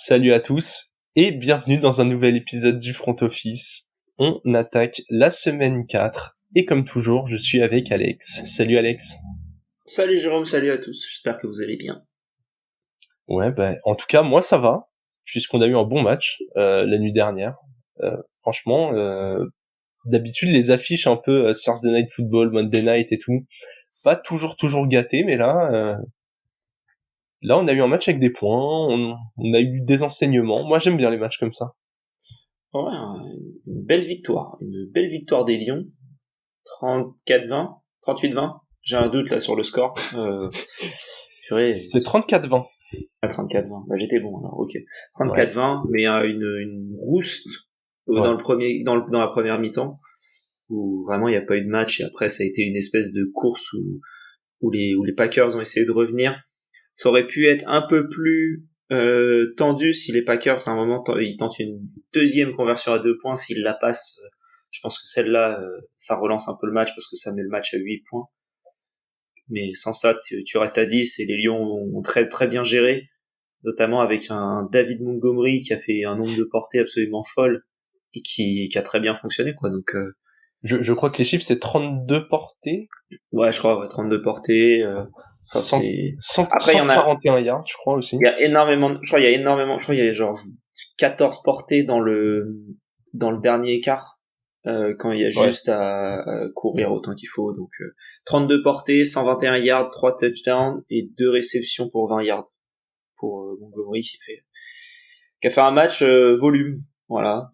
Salut à tous et bienvenue dans un nouvel épisode du Front Office. On attaque la semaine 4 et comme toujours, je suis avec Alex. Salut Alex. Salut Jérôme, salut à tous, j'espère que vous allez bien. Ouais, en tout cas, moi ça va, puisqu'on a eu un bon match la nuit dernière. Franchement, d'habitude les affiches un peu Thursday Night Football, Monday Night et tout, pas toujours gâtées, mais là on a eu un match avec des points, on a eu des enseignements. Moi j'aime bien les matchs comme ça. Ouais, une belle victoire des Lions, 34-20, 38-20, j'ai un doute là sur le score. Purée, C'est 34-20. 34-20, bah j'étais bon alors, ok. Ouais. 34-20, mais une rouste Ouais. dans la première mi-temps, où vraiment il n'y a pas eu de match, et après ça a été une espèce de course où les Packers ont essayé de revenir. Ça aurait pu être un peu plus tendu si les Packers à un moment ils tentent une deuxième conversion à 2 points. S'ils la passent, je pense que celle-là ça relance un peu le match parce que ça met le match à 8 points. Mais sans ça tu restes à 10 et les Lions ont très très bien géré, notamment avec un David Montgomery qui a fait un nombre de portées absolument folle et qui a très bien fonctionné quoi. Donc Je crois que les chiffres c'est 32 portées. ouais, je crois 32 portées. Enfin, 100, c'est 100, après il y en a 141 yards, je crois aussi. Il y a énormément, je crois il y a genre 14 portées dans le dernier quart, quand il y a Ouais. juste à courir autant qu'il faut. Donc 32 portées, 121 yards, 3 touchdowns et 2 réceptions pour 20 yards pour Montgomery qui a fait un match volume, voilà,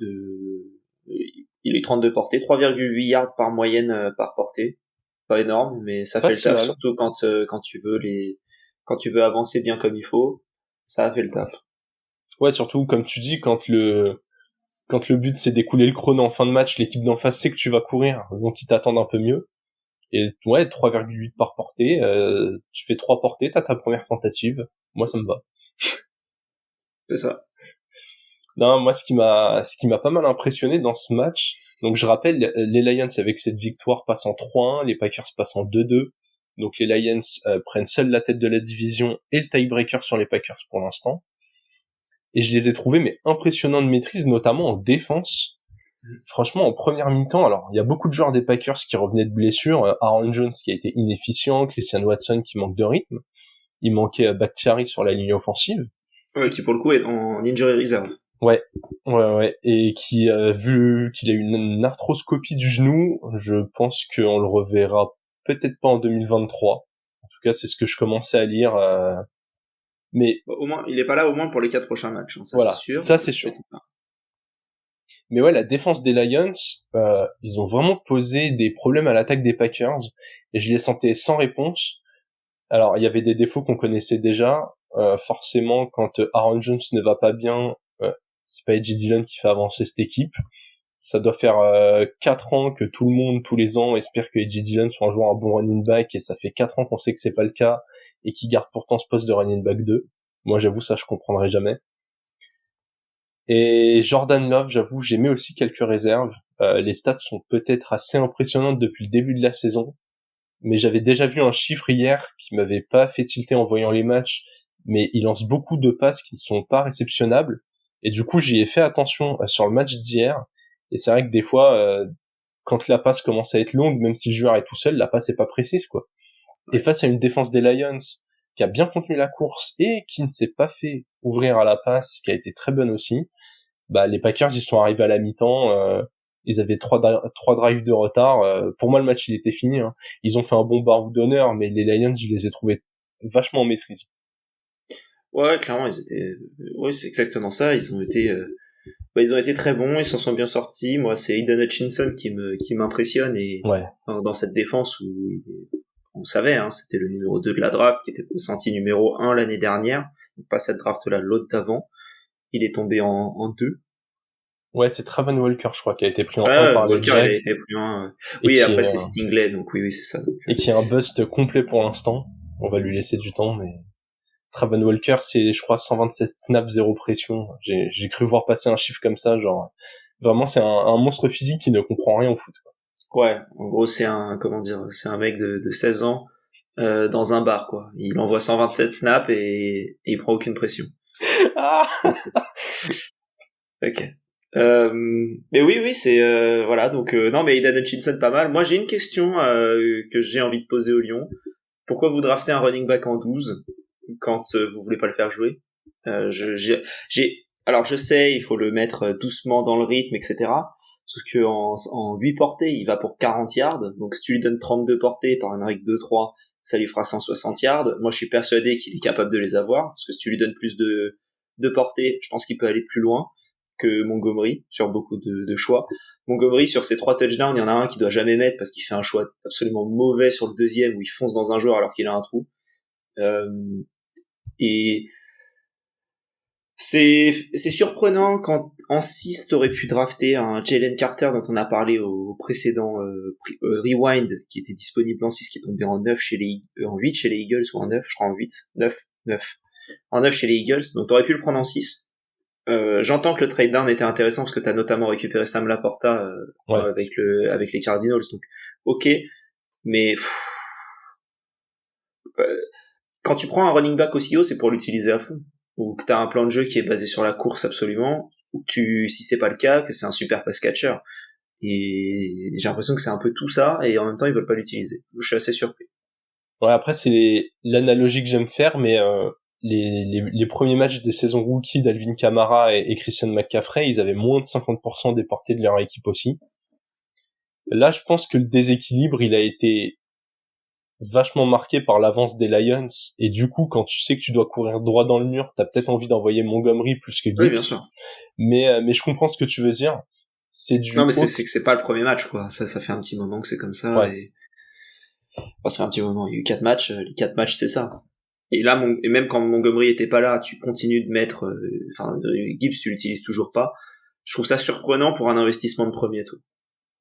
il a eu 32 portées, 3,8 yards par moyenne par portée. Pas énorme, mais ça Pas fait le si taf, mal. surtout quand tu veux avancer bien comme il faut, ça a fait le taf. Ouais, surtout comme tu dis, quand le but c'est d'écouler le chrono en fin de match, l'équipe d'en face sait que tu vas courir, donc ils t'attendent un peu mieux. Et ouais, 3,8 par portée, tu fais 3 portées, t'as ta première tentative. Moi ça me va. C'est ça. Non, moi ce qui m'a pas mal impressionné dans ce match, donc je rappelle, les Lions avec cette victoire passent en 3-1, les Packers passent en 2-2. Donc les Lions prennent seuls la tête de la division et le tiebreaker sur les Packers pour l'instant. Et je les ai trouvés mais impressionnants de maîtrise, notamment en défense. Franchement, en première mi-temps, alors il y a beaucoup de joueurs des Packers qui revenaient de blessures, Aaron Jones qui a été inefficient, Christian Watson qui manque de rythme, il manquait Bakhtiari sur la ligne offensive. Ouais, qui pour le coup est en injury reserve. Ouais, et qui vu qu'il a eu une arthroscopie du genou, je pense qu'on le reverra peut-être pas en 2023. En tout cas, c'est ce que je commençais à lire. Mais Bon, au moins, il est pas là au moins pour les 4 prochains matchs, hein, ça c'est voilà, sûr. ça c'est sûr. Mais ouais, la défense des Lions, ils ont vraiment posé des problèmes à l'attaque des Packers, et je les sentais sans réponse. Alors, il y avait des défauts qu'on connaissait déjà. Forcément, quand Aaron Jones ne va pas bien, c'est pas A.J. Dillon qui fait avancer cette équipe. Ça doit faire 4 ans que tout le monde, tous les ans, espère que A.J. Dillon soit un joueur un bon running back, et ça fait 4 ans qu'on sait que c'est pas le cas, et qu'il garde pourtant ce poste de running back 2. Moi, j'avoue, ça, je comprendrai jamais. Et Jordan Love, j'avoue, j'ai mis aussi quelques réserves. Les stats sont peut-être assez impressionnantes depuis le début de la saison, mais j'avais déjà vu un chiffre hier qui m'avait pas fait tilter en voyant les matchs, mais il lance beaucoup de passes qui ne sont pas réceptionnables, et du coup j'y ai fait attention sur le match d'hier, et c'est vrai que des fois, quand la passe commence à être longue, même si le joueur est tout seul, la passe est pas précise, quoi. Et face à une défense des Lions qui a bien contenu la course et qui ne s'est pas fait ouvrir à la passe, qui a été très bonne aussi, bah les Packers ils sont arrivés à la mi-temps, ils avaient trois drives de retard. Pour moi le match il était fini, hein. Ils ont fait un bon baroud d'honneur, mais les Lions je les ai trouvés vachement en maîtrise. Ouais, clairement, ouais, c'est exactement ça. Ils ont été très bons, ils s'en sont bien sortis. Moi, c'est Aidan Hutchinson qui m'impressionne et Ouais. dans cette défense où on savait, hein, c'était le numéro 2 de la draft qui était senti numéro 1 l'année dernière. Donc, pas cette draft-là, l'autre d'avant. Il est tombé en 2. Ouais, c'est Travon Walker je crois qui a été pris en 1 Ah, par les Walker, il a Jets, été plus loin. et Oui, qui est après c'est Stingley, donc oui, c'est ça. Donc, et qui est un bust complet pour l'instant. On va lui laisser du temps, mais Travon Walker c'est je crois 127 snaps, zéro pression. J'ai cru voir passer un chiffre comme ça, genre vraiment c'est un monstre physique qui ne comprend rien au foot, quoi. ouais, en gros, c'est un mec de 16 ans dans un bar, quoi. Il envoie 127 snaps et il prend aucune pression. Ah Ok. Mais oui, c'est voilà. Donc non, mais Aidan Hutchinson pas mal. Moi, j'ai une question que j'ai envie de poser au Lyon. Pourquoi vous draftez un running back en 12 quand vous voulez pas le faire jouer? Alors je sais, il faut le mettre doucement dans le rythme, etc. Sauf que en 8 portées, il va pour 40 yards. Donc si tu lui donnes 32 portées par une règle 2-3, ça lui fera 160 yards. Moi, je suis persuadé qu'il est capable de les avoir, parce que si tu lui donnes plus de portées, je pense qu'il peut aller plus loin que Montgomery sur beaucoup de choix. Montgomery, sur ses 3 touchdowns, il y en a un qui doit jamais mettre parce qu'il fait un choix absolument mauvais sur le deuxième où il fonce dans un joueur alors qu'il a un trou. Et c'est surprenant quand en 6 t'aurais pu drafter un Jalen Carter dont on a parlé au précédent Rewind qui était disponible en 6, qui est tombé en 9 en 8 chez les Eagles, ou en 9, je crois en 8, 9 en 9 chez les Eagles, donc t'aurais pu le prendre en 6. J'entends que le trade down était intéressant parce que t'as notamment récupéré Sam Laporta ouais. avec les Cardinals, donc ok, mais quand tu prends un running back aussi haut, c'est pour l'utiliser à fond, ou que t'as un plan de jeu qui est basé sur la course absolument, ou que si c'est pas le cas, que c'est un super pass catcher. Et j'ai l'impression que c'est un peu tout ça, et en même temps ils veulent pas l'utiliser. Je suis assez surpris. Ouais, après c'est l'analogie que j'aime faire, mais les premiers matchs des saisons rookies d'Alvin Kamara et Christian McCaffrey, ils avaient moins de 50% des portées de leur équipe aussi. Là, je pense que le déséquilibre, il a été vachement marqué par l'avance des Lions, et du coup, quand tu sais que tu dois courir droit dans le mur, t'as peut-être envie d'envoyer Montgomery plus que Gibbs. Oui, bien sûr. Mais je comprends ce que tu veux dire. C'est du non, mais c'est que c'est pas le premier match, quoi. Ça fait un petit moment que c'est comme ça, ouais. et enfin, ça fait un petit moment. Il y a eu 4 matchs, les 4 matchs c'est ça. Et là, et même quand Montgomery était pas là, tu continues de mettre, Gibbs, tu l'utilises toujours pas. Je trouve ça surprenant pour un investissement de premier tour.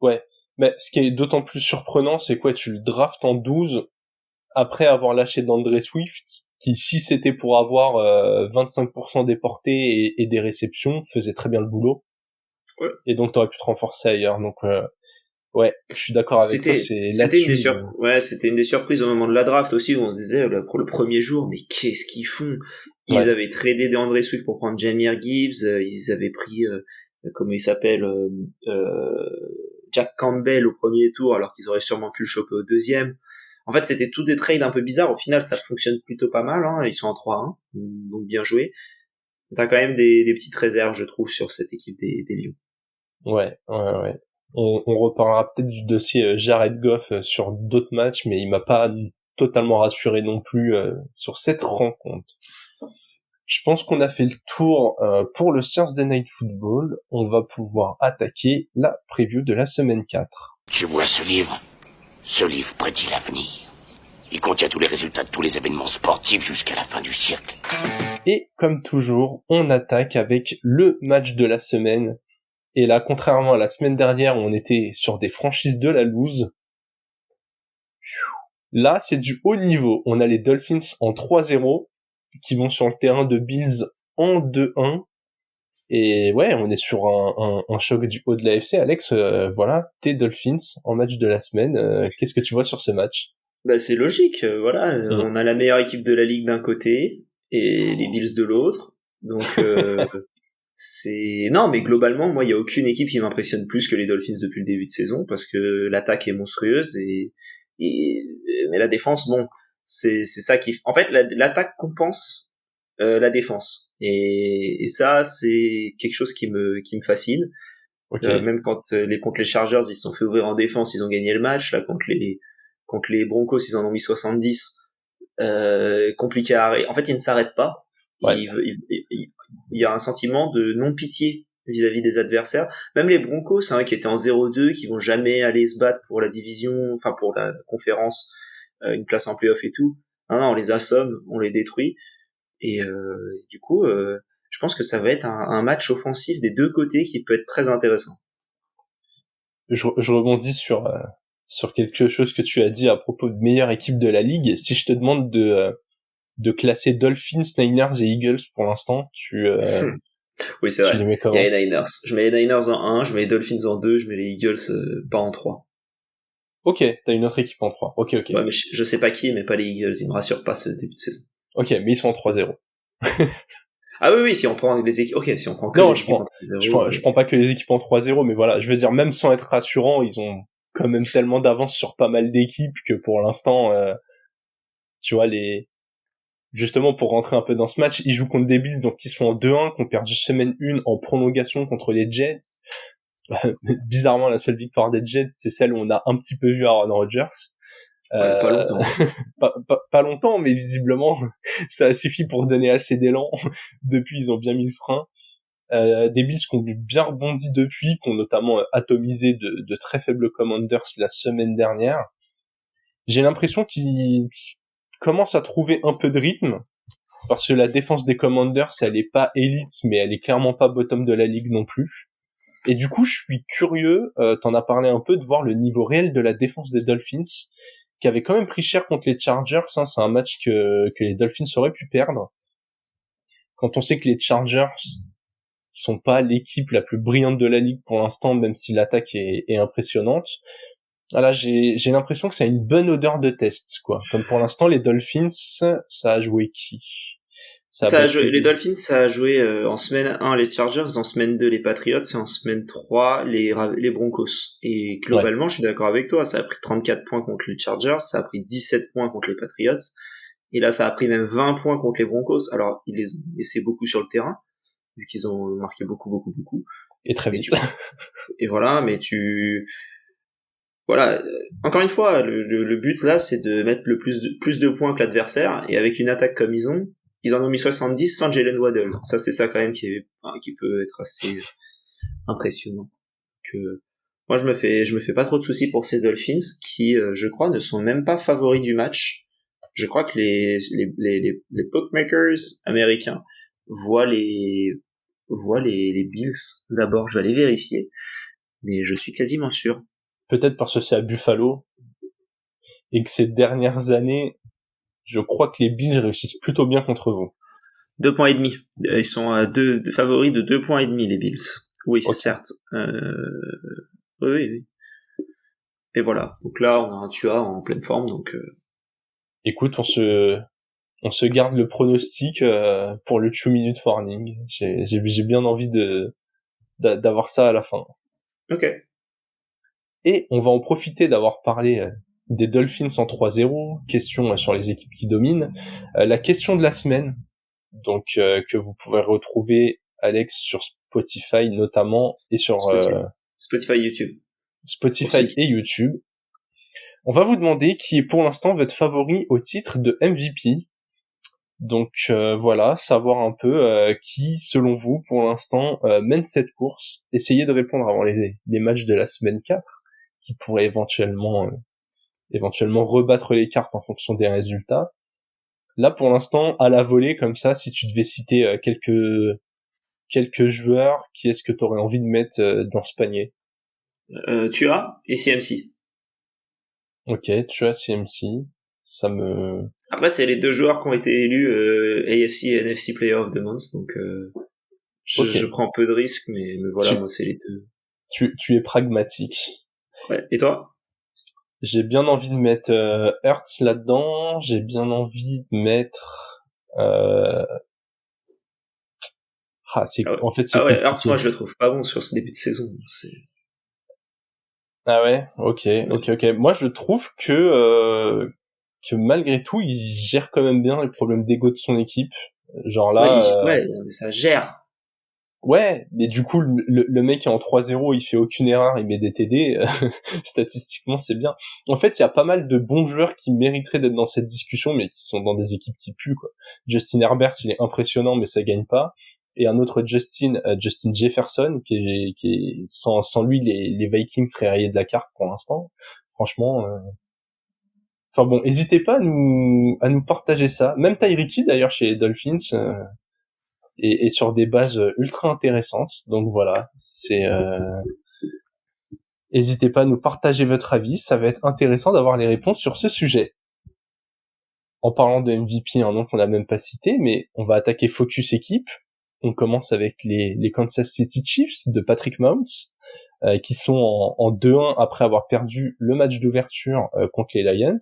Ouais. Mais ce qui est d'autant plus surprenant, c'est quoi, tu le draftes en 12 après avoir lâché d'Andre Swift, qui, si c'était pour avoir 25% des portées et des réceptions, faisait très bien le boulot. Ouais. Et donc t'aurais pu te renforcer ailleurs. Donc ouais, je suis d'accord avec toi, c'est là-dessus. C'était une des surprises au moment de la draft aussi, où on se disait, pour le premier jour, mais qu'est-ce qu'ils font? Ils Ouais. avaient tradé DeAndre Swift pour prendre Jahmyr Gibbs, ils avaient pris, comment il s'appelle, Jack Campbell au premier tour, alors qu'ils auraient sûrement pu le choper au deuxième. En fait, c'était tout des trades un peu bizarres. Au final, ça fonctionne plutôt pas mal, hein. Ils sont en 3-1, donc bien joué. T'as quand même des petites réserves, je trouve, sur cette équipe des Lions. Ouais. On reparlera peut-être du dossier Jared Goff sur d'autres matchs, mais il m'a pas totalement rassuré non plus sur cette rencontre. Je pense qu'on a fait le tour pour le Thursday Night Football. On va pouvoir attaquer la preview de la semaine 4. Tu vois ce livre? Ce livre prédit l'avenir. Il contient tous les résultats de tous les événements sportifs jusqu'à la fin du siècle. Et comme toujours, on attaque avec le match de la semaine. Et là, contrairement à la semaine dernière où on était sur des franchises de la loose, là, c'est du haut niveau. On a les Dolphins en 3-0 qui vont sur le terrain de Bills en 2-1. Et ouais, on est sur un choc du haut de la FC. Alex, voilà, tes Dolphins en match de la semaine. Qu'est-ce que tu vois sur ce match? Bah, c'est logique, voilà. On a la meilleure équipe de la ligue d'un côté et les Bills de l'autre. Donc, non, mais globalement, moi, il y a aucune équipe qui m'impressionne plus que les Dolphins depuis le début de saison, parce que l'attaque est monstrueuse mais la défense, bon, c'est ça qui, en fait, l'attaque compense la défense, et ça, c'est quelque chose qui me fascine. Okay. Même quand contre les Chargers, ils se sont fait ouvrir en défense, ils ont gagné le match. Là, contre les Broncos, ils en ont mis 70. Compliqué à arrêter. En fait, ils ne s'arrêtent pas. Ouais. Il y a un sentiment de non-pitié vis-à-vis des adversaires. Même les Broncos, qui étaient en 0-2, qui vont jamais aller se battre pour la division, enfin pour la conférence, une place en playoff et tout. Non, on les assomme, on les détruit. Et du coup, je pense que ça va être un match offensif des deux côtés qui peut être très intéressant. Je rebondis sur quelque chose que tu as dit à propos de meilleure équipe de la ligue. Si je te demande de classer Dolphins, Niners et Eagles pour l'instant, oui, c'est vrai. Les mets comment? Il y a les Niners. Je mets les Niners en 1, je mets les Dolphins en 2, je mets les Eagles pas en 3. Ok, t'as une autre équipe en 3. Ok. Ouais, mais je sais pas qui, mais pas les Eagles. Ils me rassurent pas ce début de saison. Ok, mais ils sont en 3-0. Ah oui, si on prend les équipes, ok, si on prend que Non, les équipes en 3-0, je prends pas que les équipes en 3-0, mais voilà, je veux dire, même sans être rassurant, ils ont quand même tellement d'avance sur pas mal d'équipes que pour l'instant, tu vois, justement, pour rentrer un peu dans ce match, ils jouent contre des Bills, donc ils sont en 2-1, qu'on perd juste semaine 1 en prolongation contre les Jets. Bizarrement, la seule victoire des Jets, c'est celle où on a un petit peu vu Aaron Rodgers. ouais, pas longtemps. Pas longtemps, mais visiblement, ça a suffi pour donner assez d'élan. Depuis, ils ont bien mis le frein. Des Bills qui ont bien rebondi depuis, qui ont notamment atomisé de très faibles Commanders la semaine dernière. J'ai l'impression qu'ils commencent à trouver un peu de rythme, parce que la défense des Commanders, elle est pas élite, mais elle est clairement pas bottom de la ligue non plus. Et du coup, je suis curieux, t'en as parlé un peu, de voir le niveau réel de la défense des Dolphins, qui avait quand même pris cher contre les Chargers. Hein, c'est un match que les Dolphins auraient pu perdre. Quand on sait que les Chargers sont pas l'équipe la plus brillante de la ligue pour l'instant, même si l'attaque est impressionnante. Voilà, j'ai l'impression que ça a une bonne odeur de test, quoi. Comme pour l'instant, les Dolphins, ça a joué qui? Les Dolphins, ça a joué en semaine 1 les Chargers, en semaine 2 les Patriots et en semaine 3 les Broncos. Et globalement, Je suis d'accord avec toi, ça a pris 34 points contre les Chargers, ça a pris 17 points contre les Patriots, et là ça a pris même 20 points contre les Broncos. Alors, ils les ont laissés beaucoup sur le terrain, vu qu'ils ont marqué beaucoup. Et très vite. Et voilà, voilà, encore une fois, le but là, c'est de mettre plus de points que l'adversaire, et avec une attaque comme ils en ont mis 70 sans Jalen Waddle. Ça, c'est ça quand même qui peut être assez impressionnant. Que moi, je me fais pas trop de soucis pour ces Dolphins qui, je crois, ne sont même pas favoris du match. Je crois que les bookmakers américains voient les Bills. D'abord, je vais aller vérifier, mais je suis quasiment sûr. Peut-être parce que c'est à Buffalo et que ces dernières années, je crois que les Bills réussissent plutôt bien contre vous. 2 points et demi. Ils sont à favoris de 2 points et demi, les Bills. Oui, okay. Certes. Oui. Et voilà. Donc là, on a un Tua en pleine forme, donc. Écoute, on se garde le pronostic pour le 2-minute warning. J'ai bien envie d'avoir ça à la fin. Ok. Et on va en profiter d'avoir parlé des Dolphins en 3-0, question sur les équipes qui dominent. La question de la semaine, donc que vous pouvez retrouver, Alex, sur Spotify notamment, et sur Spotify, YouTube. Spotify aussi. Et YouTube. On va vous demander qui est pour l'instant votre favori au titre de MVP. Donc voilà, savoir un peu qui, selon vous, pour l'instant, mène cette course. Essayez de répondre avant les matchs de la semaine 4, qui pourraient éventuellement rebattre les cartes en fonction des résultats. Là, pour l'instant, à la volée, comme ça, si tu devais citer quelques joueurs, qui est-ce que tu aurais envie de mettre dans ce panier? Tua et CMC. Ok, Tua, CMC. Ça me... Après, c'est les 2 joueurs qui ont été élus AFC et NFC Player of the Month, donc je prends peu de risques, mais voilà, moi, c'est les 2. Tu es pragmatique. Ouais, et toi? J'ai bien envie de mettre Hurts là-dedans, j'ai bien envie de mettre... Hurts, moi, je le trouve pas bon sur ce début de saison. Ah ouais, ok. Moi, je trouve que malgré tout, il gère quand même bien les problèmes d'ego de son équipe. Genre là... Ouais, mais ça gère. Ouais, mais du coup, le mec est en 3-0, il fait aucune erreur, il met des TD, statistiquement, c'est bien. En fait, il y a pas mal de bons joueurs qui mériteraient d'être dans cette discussion, mais qui sont dans des équipes qui puent, quoi. Justin Herbert, il est impressionnant, mais ça gagne pas. Et un autre Justin Jefferson, qui est sans lui, les Vikings seraient rayés de la carte pour l'instant. Franchement... Enfin bon, n'hésitez pas à nous partager ça. Même Tyreek Hill, d'ailleurs, chez les Dolphins... Et sur des bases ultra intéressantes. Donc voilà, n'hésitez pas à nous partager votre avis, ça va être intéressant d'avoir les réponses sur ce sujet. En parlant de MVP, un nom qu'on n'a même pas cité, mais on va attaquer Focus équipe. On commence avec les Kansas City Chiefs de Patrick Mahomes, qui sont en 2-1 après avoir perdu le match d'ouverture contre les Lions.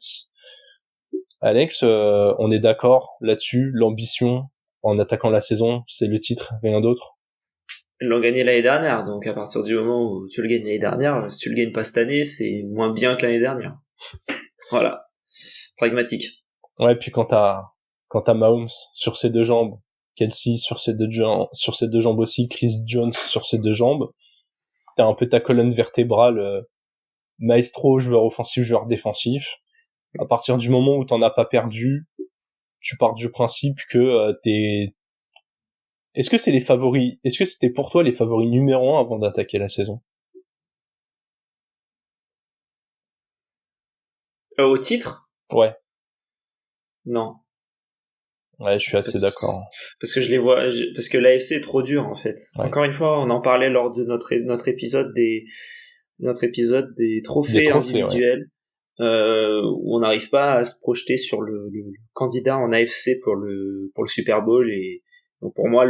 Alex, on est d'accord là-dessus, l'ambition en attaquant la saison, c'est le titre, rien d'autre. Ils l'ont gagné l'année dernière, donc à partir du moment où tu le gagnes l'année dernière, si tu le gagnes pas cette année, c'est moins bien que l'année dernière. Voilà. Pragmatique. Ouais, puis quand t'as Mahomes sur ses deux jambes, Kelsey sur ses deux jambes aussi, Chris Jones sur ses deux jambes, t'as un peu ta colonne vertébrale, maestro, joueur offensif, joueur défensif. À partir du moment où t'en as pas perdu, tu pars du principe que t'es... Est-ce que c'est les favoris? Est-ce que c'était pour toi les favoris numéro 1 avant d'attaquer la saison? Au titre? Ouais. Non. Ouais, je suis assez d'accord. Parce que je les vois, parce que l'AFC est trop dur en fait. Ouais. Encore une fois, on en parlait lors de notre épisode des trophées individuels, où on n'arrive pas à se projeter sur le candidat en AFC pour le Super Bowl. Et donc pour moi,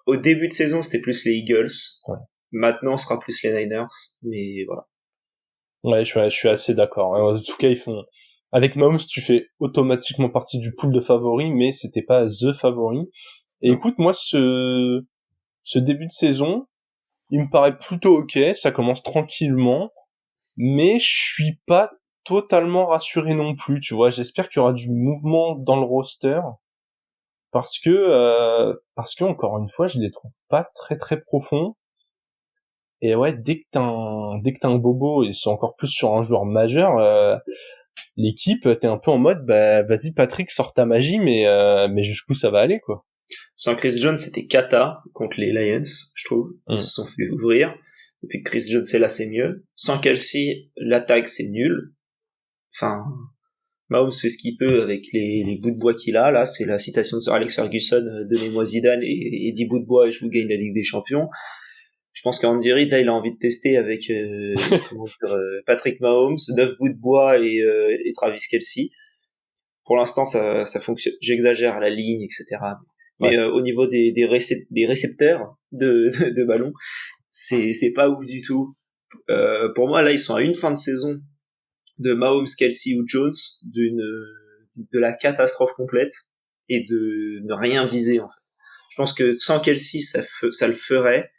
au début de saison, c'était plus les Eagles. Ouais. Maintenant, ce sera plus les Niners. Mais voilà. Ouais, je suis assez d'accord. En tout cas, avec Mahomes, tu fais automatiquement partie du pool de favoris, mais c'était pas the favori. Et écoute, moi, ce début de saison, il me paraît plutôt ok, ça commence tranquillement, mais je suis pas totalement rassuré non plus, tu vois. J'espère qu'il y aura du mouvement dans le roster, parce que encore une fois, je les trouve pas très très profonds. Et ouais, dès que t'as un bobo, et c'est encore plus sur un joueur majeur, l'équipe, t'es un peu en mode, bah, vas-y Patrick, sors ta magie, mais jusqu'où ça va aller, quoi. Sans Chris Jones, c'était cata contre les Lions, je trouve. Ils se sont fait ouvrir. Depuis que Chris Jones est là, c'est mieux. Sans Kelsey, l'attaque, c'est nul. Enfin, Mahomes fait ce qu'il peut avec les bouts de bois qu'il a. Là, c'est la citation de Sir Alex Ferguson, donnez-moi Zidane et 10 bouts de bois et je vous gagne la Ligue des Champions. Je pense qu'Andy Reid, là, il a envie de tester avec Patrick Mahomes, 9 bouts de bois et Travis Kelsey. Pour l'instant, ça fonctionne. J'exagère à la ligne, etc. Mais au niveau des récepteurs de ballon, c'est pas ouf du tout. Pour moi, là, ils sont à une fin de saison de Mahomes, Kelsey ou Jones de la catastrophe complète et de ne rien viser, en fait. Je pense que sans Kelsey, ça le ferait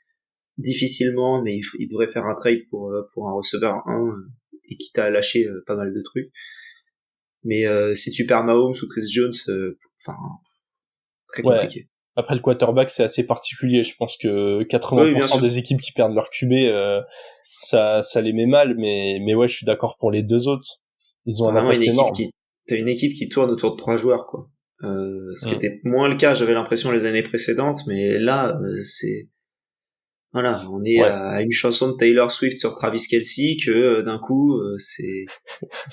difficilement, mais il devrait faire un trade pour un receveur 1 et quitte à lâcher pas mal de trucs. Mais si tu perds Mahomes ou Chris Jones, très compliqué. Ouais. Après, le quarterback, c'est assez particulier. Je pense que 80% des équipes qui perdent leur QB, ça les met mal, mais ouais, je suis d'accord pour les deux autres. Ils ont un impact énorme. T'as une équipe qui tourne autour de 3 joueurs, quoi. Ce qui était moins le cas, j'avais l'impression, les années précédentes, mais là, c'est... Voilà, on est à une chanson de Taylor Swift sur Travis Kelsey que d'un coup, c'est...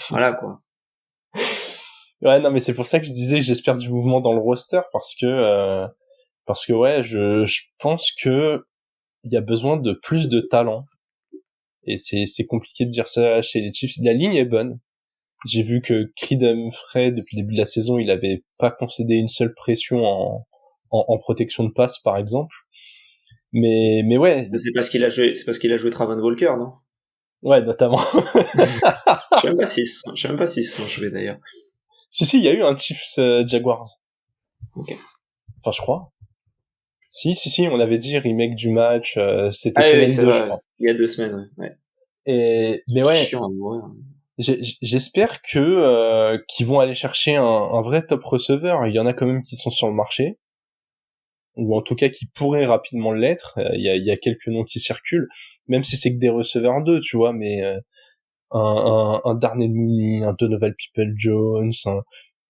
Voilà, quoi. Ouais, non, mais c'est pour ça que je disais que j'espère du mouvement dans le roster, parce que ouais, je pense que il y a besoin de plus de talent. Et c'est compliqué de dire ça chez les Chiefs. La ligne est bonne. J'ai vu que Creed Humphrey, depuis le début de la saison, il avait pas concédé une seule pression en protection de passe, par exemple. Mais ouais. C'est parce qu'il a joué Travon Walker, non? Ouais, notamment. Je sais même pas s'ils se sont joués, d'ailleurs. Si, il y a eu un Chiefs Jaguars. Ok. Enfin, je crois. Si, on avait dit remake du match, c'était semaine 2, je crois. Il y a 2 semaines, ouais. Mais ouais. Chiant à mourir. J'espère que qu'ils vont aller chercher un vrai top receveur. Il y en a quand même qui sont sur le marché, ou en tout cas qui pourraient rapidement l'être. Il y a quelques noms qui circulent, même si c'est que des receveurs 2, tu vois, mais un Darnell Mooney, un Donovan Peoples-Jones,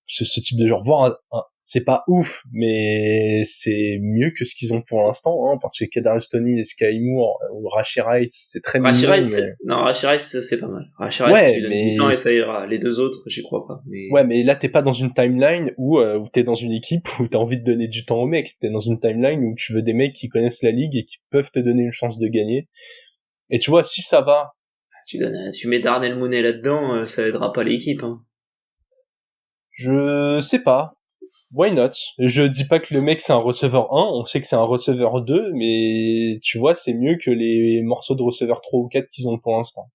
ce type de genre, voire c'est pas ouf, mais c'est mieux que ce qu'ils ont pour l'instant, hein, parce que Kadarius Toney et Sky Moore ou Rashee Rice, c'est très Rashee mignon, Rice, non, Rashee Rice, c'est pas mal. Rashee Rice, tu lui donnes du temps et ça ira. Les deux autres, j'y crois pas. Mais... Ouais, mais là, t'es pas dans une timeline où t'es dans une équipe où t'as envie de donner du temps aux mecs. T'es dans une timeline où tu veux des mecs qui connaissent la ligue et qui peuvent te donner une chance de gagner. Et tu vois, si ça va... Tu mets Darnell Mooney là-dedans, ça aidera pas l'équipe, hein. Je sais pas. Why not? Je dis pas que le mec c'est un receveur 1, on sait que c'est un receveur 2, mais tu vois, c'est mieux que les morceaux de receveur 3 ou 4 qu'ils ont pour l'instant.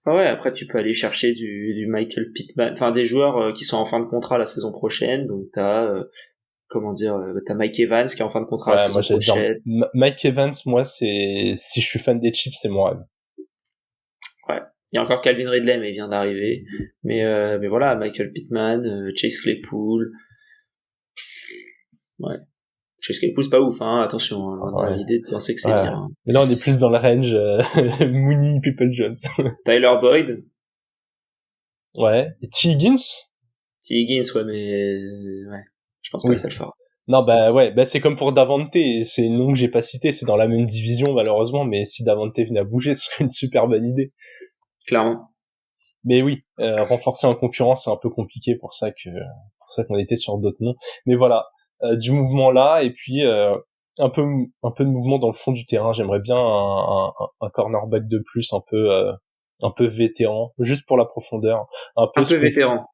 Ouais, après tu peux aller chercher du Michael Pittman, enfin des joueurs qui sont en fin de contrat la saison prochaine, donc t'as comment dire, t'as Mike Evans qui est en fin de contrat Ouais, la moi, saison prochaine. Mike Evans, moi, si je suis fan des Chiefs, c'est mon rêve. Ouais. Il y a encore Calvin Ridley, mais il vient d'arriver. Mais voilà, Michael Pittman, Chase Claypool. Ouais. Chase Claypool, c'est pas ouf, hein. Attention, hein, loin de moi l'idée de penser que c'est bien. Hein. Mais là, on est plus dans le range Mooney, People Jones. Tyler Boyd. Ouais. Et T. Higgins? T. Higgins, ouais, mais ouais. Je pense pas que ça le fera. Non, c'est comme pour Davante, c'est un nom que j'ai pas cité, c'est dans la même division, malheureusement, mais si Davante venait à bouger, ce serait une super bonne idée. Clairement. Mais oui, renforcer en concurrence, c'est un peu compliqué pour ça qu'on était sur d'autres noms. Mais voilà, du mouvement là, et puis, un peu de mouvement dans le fond du terrain. J'aimerais bien un cornerback de plus, un peu vétéran, juste pour la profondeur. Un peu vétéran.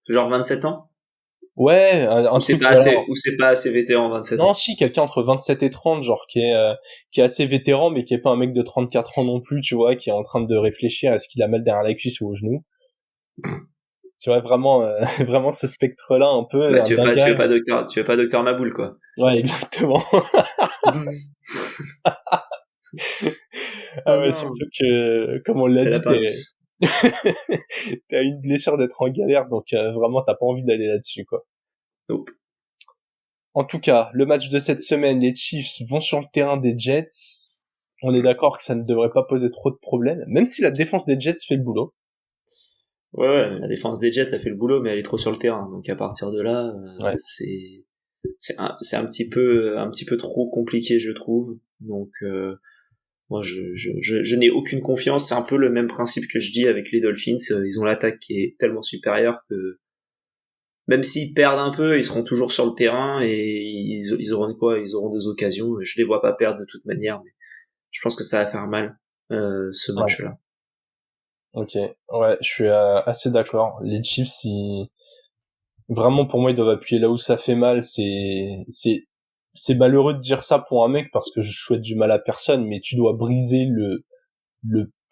Genre 27 ans? Ouais, un ou c'est truc, pas assez, ou c'est pas assez vétéran, 27 ans. Non, si, quelqu'un entre 27 et 30, genre, qui est assez vétéran, mais qui est pas un mec de 34 ans non plus, tu vois, qui est en train de réfléchir à ce qu'il a mal derrière la cuisse ou au genou. Tu vois, vraiment, vraiment ce spectre-là, un peu. Bah, tu veux pas docteur Maboul, quoi. Ouais, exactement. Ah ouais, surtout que, comme on l'a dit, t'as une blessure d'être en galère, donc vraiment, t'as pas envie d'aller là-dessus, quoi. Nope. En tout cas, le match de cette semaine, les Chiefs vont sur le terrain des Jets. On est d'accord que ça ne devrait pas poser trop de problèmes, même si la défense des Jets fait le boulot. Ouais, la défense des Jets a fait le boulot, mais elle est trop sur le terrain. Donc à partir de là, c'est un petit peu trop compliqué, je trouve. Donc moi, je n'ai aucune confiance. C'est un peu le même principe que je dis avec les Dolphins. Ils ont l'attaque qui est tellement supérieure que même s'ils perdent un peu, ils seront toujours sur le terrain et ils auront quoi? Ils auront des occasions. Je les vois pas perdre de toute manière, mais je pense que ça va faire mal ce match-là. Ok, ouais, je suis assez d'accord. Les Chiefs, vraiment pour moi, ils doivent appuyer là où ça fait mal. C'est malheureux de dire ça pour un mec parce que je souhaite du mal à personne, mais tu dois briser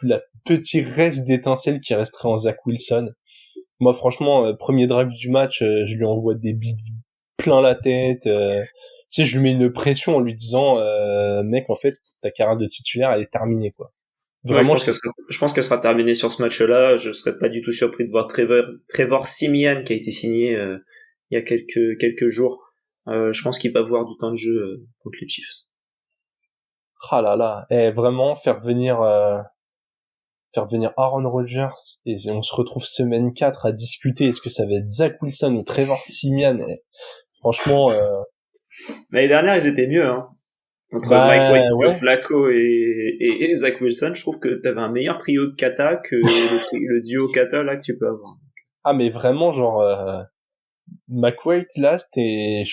la petit reste d'étincelle qui resterait en Zach Wilson. Moi, franchement, premier drive du match, je lui envoie des blitz plein la tête. Tu sais, je lui mets une pression en lui disant, mec, en fait, ta carrière de titulaire, elle est terminée, quoi. Vraiment, ouais, je pense qu'elle sera terminée sur ce match-là. Je serais pas du tout surpris de voir Trevor Siemian qui a été signé il y a quelques jours. Je pense qu'il va voir du temps de jeu contre les Chiefs. Ah là là, vraiment faire venir Aaron Rodgers et on se retrouve semaine 4 à discuter est-ce que ça va être Zach Wilson ou Trevor Siemian. Franchement, l'année dernière ils étaient mieux, hein. Entre Mike White, Joe Flacco et Zach Wilson, je trouve que t'avais un meilleur trio de kata que le duo kata là que tu peux avoir. Ah mais vraiment genre Mike White là, t'es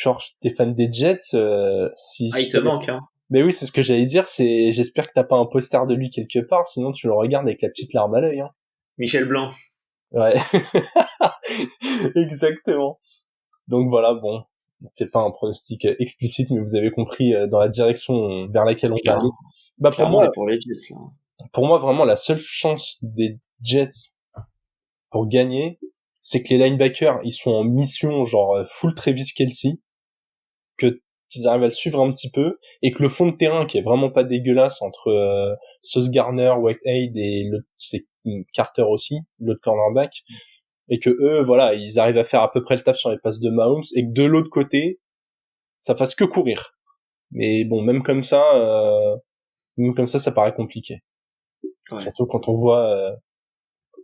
fan des Jets il te manque, hein. Mais oui, c'est ce que j'allais dire, j'espère que t'as pas un poster de lui quelque part, sinon tu le regardes avec la petite larme à l'œil, hein. Michel Blanc. Ouais. Exactement. Donc voilà, bon, on fait pas un pronostic explicite, mais vous avez compris dans la direction vers laquelle on va aller. Bah pour moi, pour les Jets, là. Pour moi, vraiment, la seule chance des Jets pour gagner, c'est que les linebackers, ils sont en mission, genre full Travis Kelce, que qu'ils arrivent à le suivre un petit peu, et que le fond de terrain, qui est vraiment pas dégueulasse entre Sauce Gardner, Whitehead et l'autre, c'est Carter aussi, l'autre cornerback, et que eux, voilà, ils arrivent à faire à peu près le taf sur les passes de Mahomes, et que de l'autre côté, ça fasse que courir. Mais bon, même comme ça, ça paraît compliqué. Ouais. Surtout quand on voit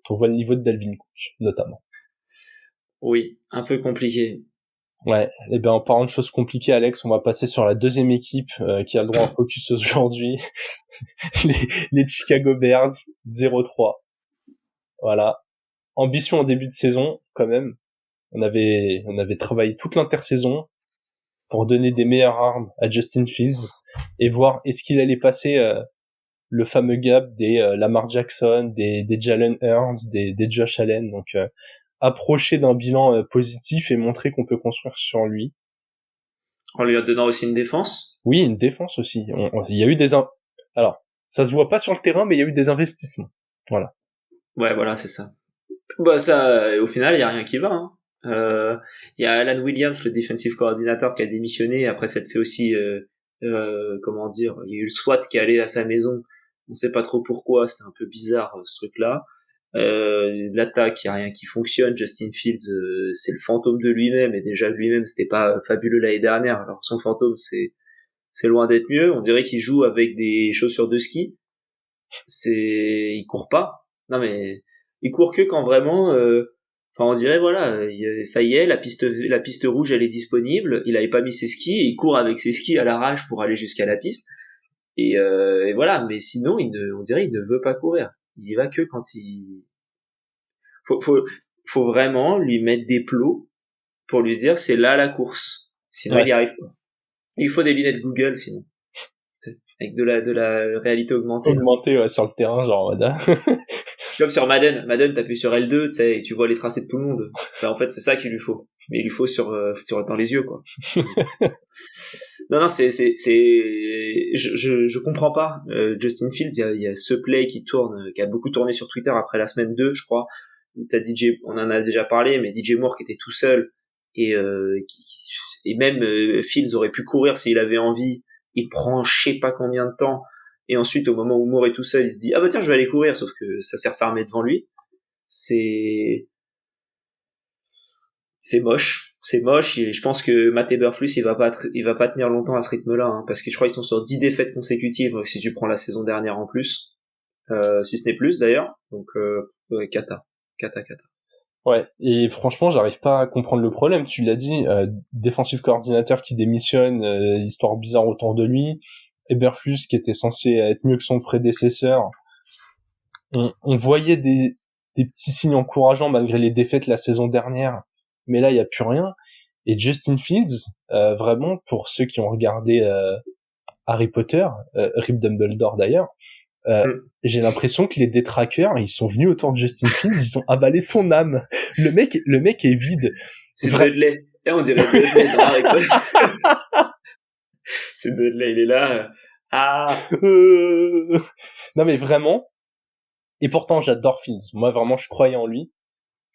le niveau de Dalvin Cook, notamment. Oui, un peu compliqué. Ouais, et bien en parlant de choses compliquées, Alex, on va passer sur la deuxième équipe qui a le droit à focus aujourd'hui. les Chicago Bears, 0-3. Voilà. Ambition en début de saison, quand même. On avait travaillé toute l'intersaison pour donner des meilleures armes à Justin Fields et voir est-ce qu'il allait passer le fameux gap des Lamar Jackson, des Jalen Hurts, des Josh Allen. Donc approcher d'un bilan positif et montrer qu'on peut construire sur lui. En lui donnant aussi une défense. Oui, une défense aussi. Il y a eu alors, ça se voit pas sur le terrain, mais il y a eu des investissements. Voilà. Ouais, voilà, c'est ça. Bah ça, au final, il y a rien qui va. Hein. Il y a Alan Williams, le defensive coordinator, qui a démissionné. Après, ça te fait aussi, comment dire, il y a eu le SWAT qui est allé à sa maison. On sait pas trop pourquoi, c'était un peu bizarre ce truc-là. L'attaque, il y a rien qui fonctionne. Justin Fields, c'est le fantôme de lui-même, et déjà lui-même, c'était pas fabuleux l'année dernière. Alors son fantôme, c'est loin d'être mieux. On dirait qu'il joue avec des chaussures de ski. Il court pas. Non mais il court que quand vraiment. Enfin, on dirait voilà, ça y est, la piste rouge, elle est disponible. Il avait pas mis ses skis, et il court avec ses skis à l'arrache pour aller jusqu'à la piste. Et voilà. Mais sinon, on dirait, il ne veut pas courir. Il y va que quand il faut vraiment lui mettre des plots pour lui dire c'est là la course. Sinon, il y arrive pas. Il faut des lunettes Google, sinon. Avec de la réalité augmentée. Augmenté, sur le terrain, genre, C'est comme sur Madden. Madden, t'appuies sur L2, tu sais, et tu vois les tracés de tout le monde. Enfin, en fait, c'est ça qu'il lui faut. Mais il lui faut sur dans les yeux, quoi. Non, je comprends pas. Justin Fields, il y a ce play qui tourne, qui a beaucoup tourné sur Twitter après la semaine 2, je crois. Où t'as on en a déjà parlé, mais DJ Moore qui était tout seul, et même Fields aurait pu courir s'il avait envie. Il prend je sais pas combien de temps, et ensuite au moment où Moore est tout seul, il se dit ah bah tiens, je vais aller courir, sauf que ça s'est refermé devant lui. C'est moche, et je pense que Matt Eberflus il va pas tenir longtemps à ce rythme-là, hein, parce que je crois qu'ils sont sur 10 défaites consécutives si tu prends la saison dernière en plus, si ce n'est plus d'ailleurs. Donc ouais, cata. Ouais, et franchement, j'arrive pas à comprendre le problème. Tu l'as dit, défensif coordinateur qui démissionne, histoire bizarre autour de lui. Eberflus qui était censé être mieux que son prédécesseur. On voyait des petits signes encourageants malgré les défaites la saison dernière, mais là il y a plus rien. Et Justin Fields, vraiment, pour ceux qui ont regardé Harry Potter, Rip Dumbledore d'ailleurs, j'ai l'impression que les détraqueurs, ils sont venus autour de Justin Fields, ils ont avalé son âme. Le mec est vide. C'est Dudley. On dirait Dudley dans Harry Potter. C'est Dudley, il est là. Non mais vraiment. Et pourtant, j'adore Fields. Moi, vraiment, je croyais en lui.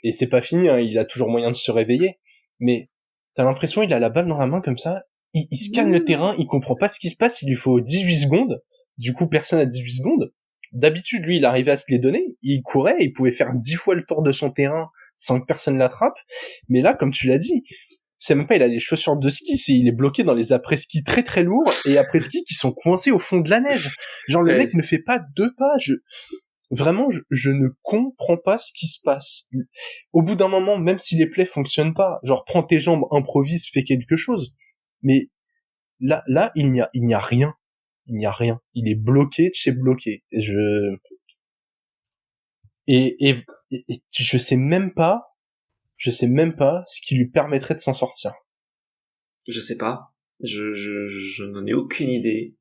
Et c'est pas fini, hein, il a toujours moyen de se réveiller. Mais t'as l'impression il a la balle dans la main comme ça. Il scanne le terrain, il comprend pas ce qui se passe, il lui faut 18 secondes. Du coup, personne a 18 secondes. D'habitude, lui, il arrivait à se les donner. Il courait, il pouvait faire 10 fois le tour de son terrain sans que personne l'attrape. Mais là, comme tu l'as dit, c'est même pas il a les chaussures de ski, il est bloqué dans les après-ski très très lourds et après-ski qui sont coincés au fond de la neige. Genre, le mec ne fait pas 2 pas. Vraiment, je ne comprends pas ce qui se passe. Au bout d'un moment, même si les plays fonctionnent pas, genre prends tes jambes, improvise, fais quelque chose. Mais là, il n'y a rien. Il n'y a rien. Il est bloqué de chez bloqué. Et je sais même pas ce qui lui permettrait de s'en sortir. Je sais pas. Je n'en ai aucune idée.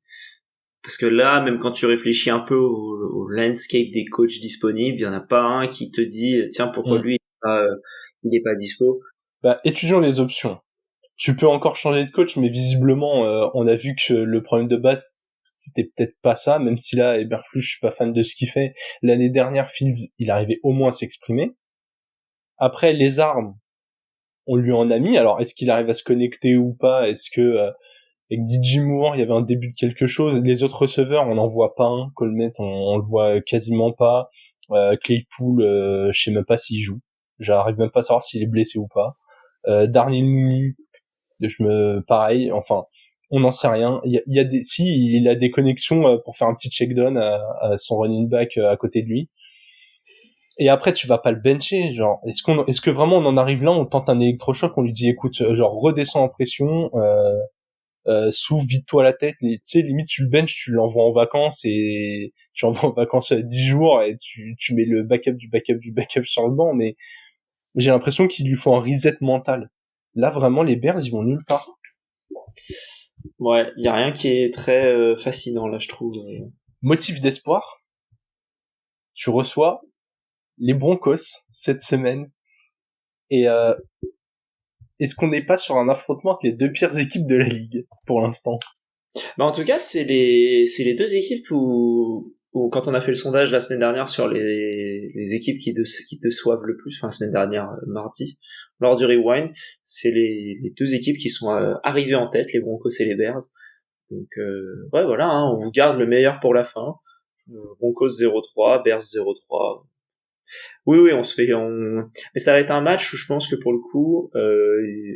Parce que là, même quand tu réfléchis un peu au landscape des coachs disponibles, il y en a pas un qui te dit tiens, pourquoi lui il est pas dispo. Bah, étudions les options. Tu peux encore changer de coach, mais visiblement on a vu que le problème de base c'était peut-être pas ça, même si là Eberflus, je suis pas fan de ce qu'il fait. L'année dernière, Fields, il arrivait au moins à s'exprimer. Après, les armes, on lui en a mis. Alors, est-ce qu'il arrive à se connecter ou pas? Est-ce que avec DJ Moore, il y avait un début de quelque chose? Les autres receveurs, on n'en voit pas un. Coleman, on le voit quasiment pas. Claypool, je sais même pas s'il joue. J'arrive même pas à savoir s'il est blessé ou pas. Darnell Mooney, pareil. Enfin, on n'en sait rien. Il a des connexions pour faire un petit check-down à son running back à côté de lui. Et après, tu vas pas le bencher, genre, est-ce que vraiment on en arrive là, on tente un électrochoc, on lui dit, écoute, genre, redescends en pression, souffle, vide-toi la tête, et tu sais, limite, tu le benches, tu l'envoies en vacances, et tu l'envoies en vacances 10 jours, et tu mets le backup sur le banc, mais j'ai l'impression qu'il lui faut un reset mental. Là, vraiment, les Bears, ils vont nulle part. Ouais, y a rien qui est très fascinant, là, je trouve. Motif d'espoir, tu reçois les Broncos cette semaine, et est-ce qu'on n'est pas sur un affrontement avec les deux pires équipes de la ligue pour l'instant? Bah en tout cas, c'est les deux équipes où quand on a fait le sondage la semaine dernière sur les équipes qui déçoivent le plus, enfin la semaine dernière mardi, lors du rewind, c'est les deux équipes qui sont arrivées en tête, les Broncos et les Bears. Donc ouais voilà, hein, on vous garde le meilleur pour la fin. Broncos 0-3, Bears 0-3. Oui, mais ça va être un match où je pense que pour le coup,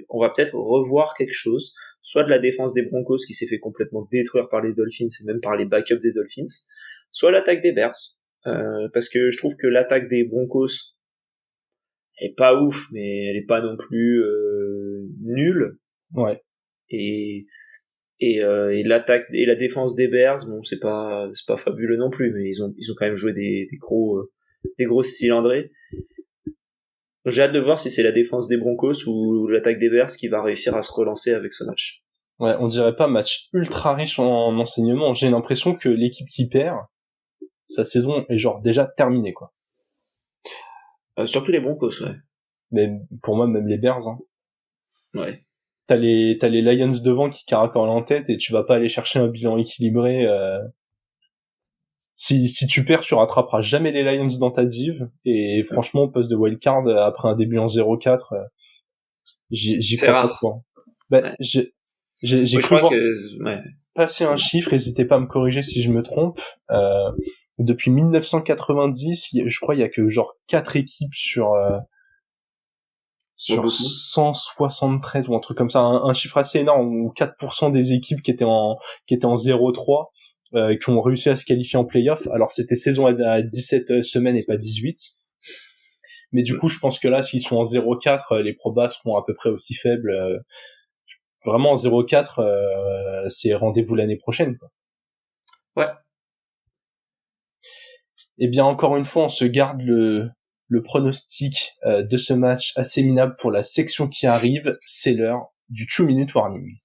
on va peut-être revoir quelque chose, soit de la défense des Broncos qui s'est fait complètement détruire par les Dolphins et même par les backups des Dolphins, soit l'attaque des Bears, parce que je trouve que l'attaque des Broncos est pas ouf, mais elle est pas non plus nulle, Ouais. et l'attaque et la défense des Bears, bon c'est pas fabuleux non plus, mais ils ont quand même joué des grosses cylindrées. J'ai hâte de voir si c'est la défense des Broncos ou l'attaque des Bears qui va réussir à se relancer avec ce match. Ouais, on dirait pas match ultra riche en enseignements. J'ai l'impression que l'équipe qui perd, sa saison est genre déjà terminée, quoi. Surtout les Broncos, ouais. Mais pour moi, même les Bears, hein. Ouais. T'as les Lions devant qui caracolent en tête et tu vas pas aller chercher un bilan équilibré. Si tu perds, tu rattraperas jamais les Lions dans ta div. Et franchement, poste de wildcard, après un début en 0-4, j'y C'est crois rare. pas trop. Bah, Ouais. j'ai Oui, cru voir ouais. passer un chiffre, n'hésitez pas à me corriger si je me trompe. Depuis 1990, je crois il y a que genre 4 équipes sur 173 ou un truc comme ça, un chiffre assez énorme, où 4% des équipes qui étaient en 0-3 qui ont réussi à se qualifier en play-off. Alors c'était saison à 17 semaines et pas 18. Mais du coup, je pense que là, s'ils sont en 0-4, les probas seront à peu près aussi faibles. Vraiment en 0-4, c'est rendez-vous l'année prochaine, quoi. Ouais. Eh bien, encore une fois, on se garde le pronostic de ce match assez minable pour la section qui arrive. C'est l'heure du 2-minute warning.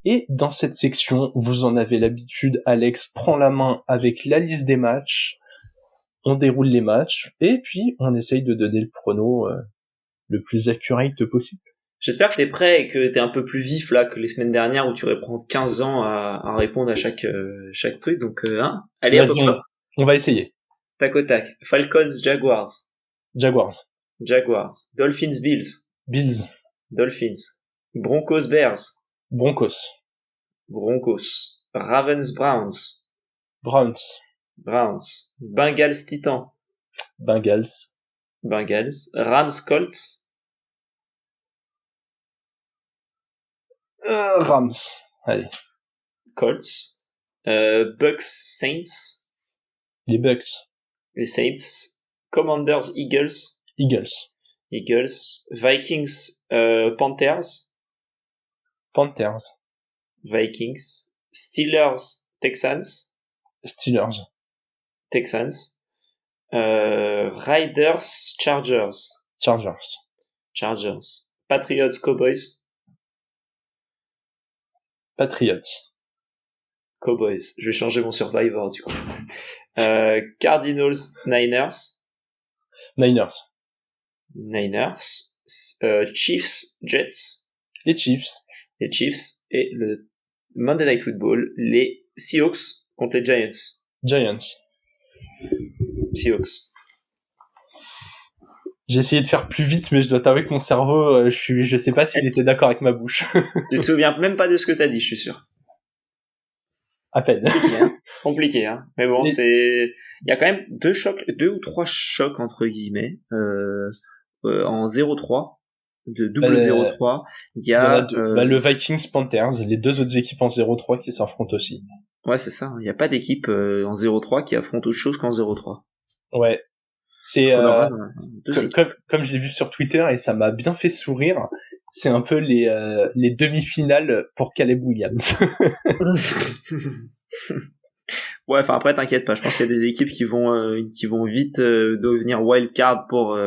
Et dans cette section, vous en avez l'habitude, Alex prend la main avec la liste des matchs, on déroule les matchs, et puis on essaye de donner le prono le plus accurate possible. J'espère que t'es prêt et que t'es un peu plus vif là que les semaines dernières où tu aurais prendre 15 ans à répondre à chaque truc. Donc hein, allez hop, Vas-y, on va essayer. tac au tac. Falcons, Jaguars. Jaguars. Dolphins, Bills. Dolphins. Broncos, Bears. Broncos. Ravens, Browns. Bengals, Titans. Bengals. Rams, Colts. Rams. Allez. Colts. Bucks, Saints. Les Bucks. Les Saints. Commanders, Eagles. Vikings, Panthers. Vikings. Steelers, Texans. Riders, Chargers. Patriots, Cowboys. Je vais changer mon Survivor du coup. Cardinals, Niners. Chiefs, Jets. Les Chiefs. Et le Monday Night Football, les Seahawks contre les Giants. Seahawks. J'ai essayé de faire plus vite, mais je dois t'avouer que mon cerveau, je sais pas s'il était d'accord avec ma bouche. Tu te souviens même pas de ce que t'as dit, je suis sûr. À peine. Compliqué, hein. Mais bon, il y a quand même 2 ou 3 chocs entre guillemets, en 0-3, de double 0-3. Il y a, le Vikings Panthers, les deux autres équipes en 0-3 qui s'affrontent aussi. Ouais, c'est ça. Il n'y a pas d'équipe en 0-3 qui affronte autre chose qu'en 0-3. Ouais. C'est comme je l'ai vu sur Twitter et ça m'a bien fait sourire. C'est un peu les demi-finales pour Caleb Williams. Ouais, enfin après t'inquiète pas, je pense qu'il y a des équipes qui vont vite devenir wildcard pour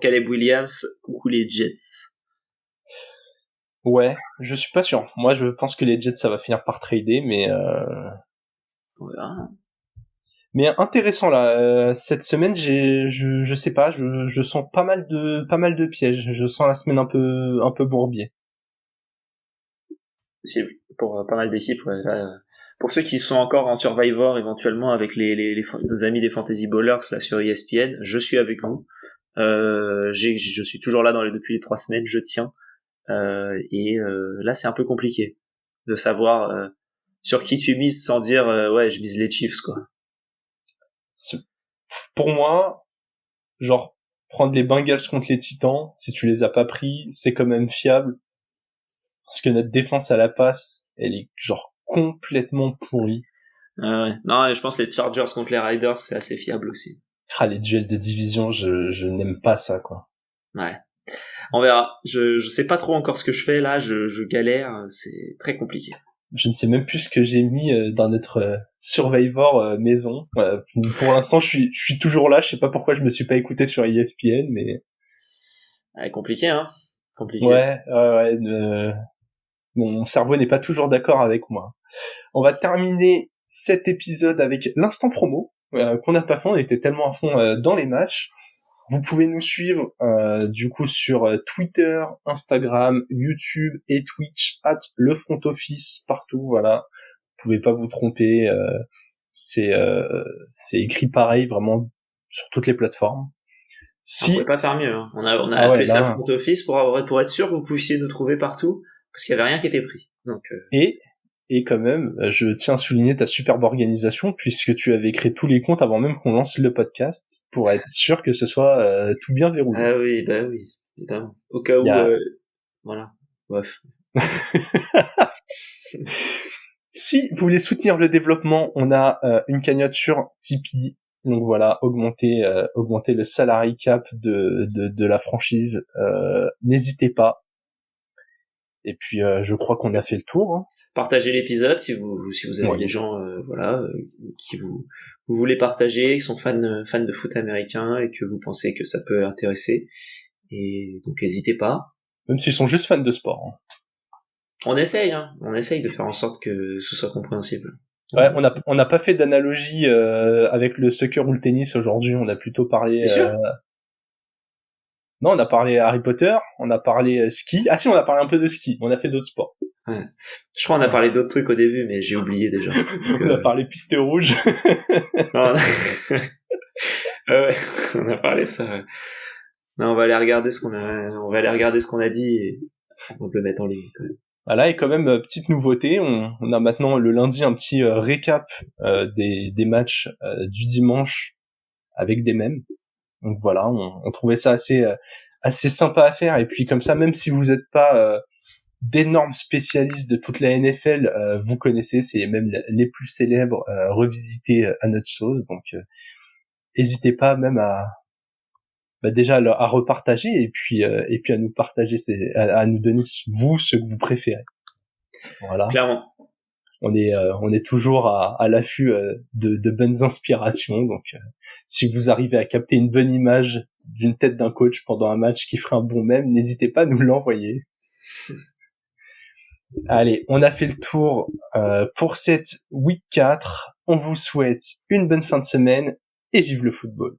Caleb Williams. Coucou les Jets. Ouais, je suis pas sûr. Moi, je pense que les Jets ça va finir par trader, mais Voilà. Mais intéressant là, cette semaine je sais pas, je sens pas mal de pièges. Je sens la semaine un peu bourbier. C'est pour pas mal d'équipes. Ouais, là, pour ceux qui sont encore en Survivor éventuellement avec nos amis des Fantasy Ballers là sur ESPN, je suis avec vous. Je suis toujours là depuis les 3 semaines, je tiens. Et là c'est un peu compliqué de savoir sur qui tu mises sans dire ouais je mise les Chiefs quoi. Pour moi, genre prendre les Bengals contre les Titans, si tu les as pas pris, c'est quand même fiable. Parce que notre défense à la passe, elle est genre complètement pourrie. Ouais. Non, je pense que les Chargers contre les Riders, c'est assez fiable aussi. Les duels de division, je n'aime pas ça, quoi. Ouais. On verra. Je sais pas trop encore ce que je fais là, je galère, c'est très compliqué. Je ne sais même plus ce que j'ai mis dans notre Survivor maison. Pour l'instant, je suis toujours là. Je sais pas pourquoi je me suis pas écouté sur ESPN, mais compliqué, hein. Compliqué. Ouais. Mon cerveau n'est pas toujours d'accord avec moi. On va terminer cet épisode avec l'instant promo qu'on n'a pas fait. On était tellement à fond dans les matchs. Vous pouvez nous suivre du coup sur Twitter, Instagram, YouTube et Twitch @lefrontoffice partout. Voilà, vous pouvez pas vous tromper. C'est écrit pareil vraiment sur toutes les plateformes. On pouvait pas faire mieux. Hein. On a appelé ça Front Office pour être sûr que vous puissiez nous trouver partout parce qu'il y avait rien qui était pris. Donc Et quand même, je tiens à souligner ta superbe organisation, puisque tu avais créé tous les comptes avant même qu'on lance le podcast, pour être sûr que ce soit tout bien verrouillé. Ah oui, évidemment. Au cas où, voilà, bref. Si vous voulez soutenir le développement, on a une cagnotte sur Tipeee. Donc voilà, augmenter le salary cap de la franchise. N'hésitez pas. Et puis je crois qu'on a fait le tour. Hein. Partagez l'épisode si vous avez des gens qui vous voulez partager, qui sont fans de foot américain et que vous pensez que ça peut intéresser. Et donc n'hésitez pas. Même s'ils sont juste fans de sport. Hein. On essaye de faire en sorte que ce soit compréhensible. Ouais, on n'a pas fait d'analogie avec le soccer ou le tennis aujourd'hui. On a plutôt parlé. Non, on a parlé Harry Potter, on a parlé ski. Ah si, on a parlé un peu de ski. On a fait d'autres sports. Ouais. Je crois qu'on a parlé d'autres trucs au début, mais j'ai oublié déjà. Donc, on a parlé piste rouge. Non, ouais, on a parlé ça. Non, on va aller regarder ce qu'on a dit et on va le mettre en ligne quand même. Voilà, et quand même, petite nouveauté, on a maintenant le lundi un petit récap des matchs du dimanche avec des mèmes. Donc voilà, on trouvait ça assez sympa à faire. Et puis comme ça, même si vous n'êtes pas d'énormes spécialistes de toute la NFL, vous connaissez, c'est même les plus célèbres revisités à notre sauce. Donc n'hésitez pas même à déjà à repartager et puis à nous partager, à nous donner vous ce que vous préférez. Voilà. Clairement. On est toujours à l'affût de bonnes inspirations. Donc si vous arrivez à capter une bonne image d'une tête d'un coach pendant un match qui ferait un bon mème, n'hésitez pas à nous l'envoyer. Allez, on a fait le tour pour cette week 4. On vous souhaite une bonne fin de semaine et vive le football.